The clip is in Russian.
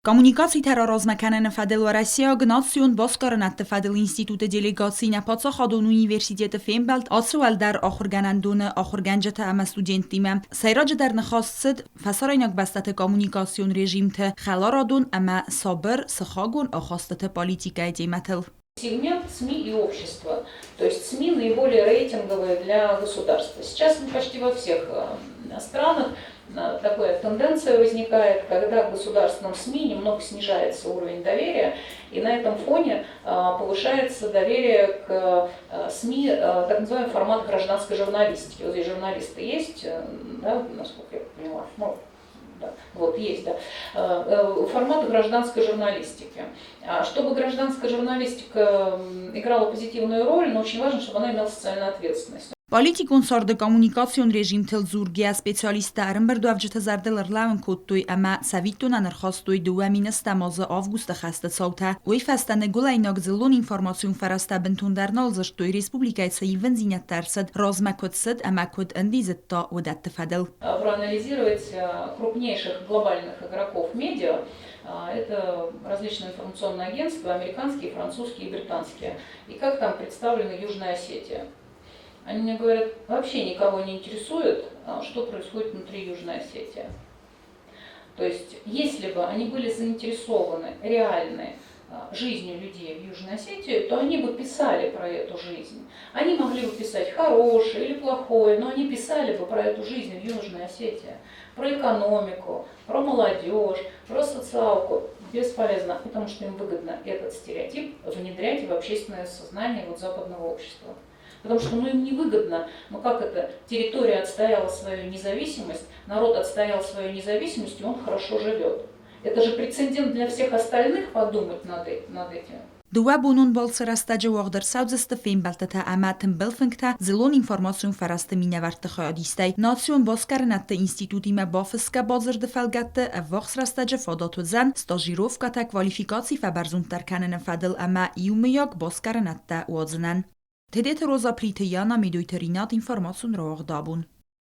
Komunikacji terrorozmekenen fadel و Россия гнацион баскарнат fadel institut delegacji na podsachodun Universitet Fembelt asrual در آخرگنندون آخرگنجت اما studentime سیراج در نخواست فسارینک بستت коммуникацион режимте خلارادون اما صابر سخاگون آخواستت политикай дематл. Сегмент СМИ и общества, то есть СМИ наиболее рейтинговые для государства. Сейчас почти во всех странах такая тенденция возникает, когда в государственном СМИ немного снижается уровень доверия, и на этом фоне повышается доверие к СМИ, так называемый формат гражданской журналистики. Вот здесь журналисты есть, да, насколько я понимаю, да, вот есть, да, формат гражданской журналистики. Чтобы гражданская журналистика играла позитивную роль, но очень важно, чтобы она имела социальную ответственность. Политикun sardı kommunikasyon rejimtel zurgiya specialistlerin bir dövcete zardeler laven kuttuy ama savituna nerxastuy duamin stamazı avgusta xasta sauta uy fastane gulaynak zilun informasyon farasta bentun der nalzashtuy Республикайца Ивензинят тарсад размакотсад ama код андизетта уdat тфадел. Проанализировать крупнейших глобальных игроков медиа, это различные информационные агентства, американские, французские и британские, и как там представлена Южная Осетия. Они мне говорят, вообще никого не интересует, что происходит внутри Южной Осетии. То есть, если бы они были заинтересованы реальной жизнью людей в Южной Осетии, то они бы писали про эту жизнь. Они могли бы писать хорошее или плохое, но они писали бы про эту жизнь в Южной Осетии. Про экономику, про молодежь, про социалку. Бесполезно, потому что им выгодно этот стереотип внедрять в общественное сознание западного общества. Потому что им невыгодно, как это, территория отстояла свою независимость, народ отстоял свою независимость, и он хорошо живет. Это же прецедент для всех остальных подумать над этим. Dua bunun balsırastajı vağdır savzıstı Fembeltete amatin bilfinkte zilon informasyon farastı minevarte xayadistay. Nasyon baskarnatte institutime bafıska bazırdı felgatte evvaxrastajı fadatu zan stajirovkata kvalifikacji fabarzuntarkanene fadil ama iumiyak baskarnatte uadzinen. Tedet roza pritejana midojterinat informasyon rağdabun.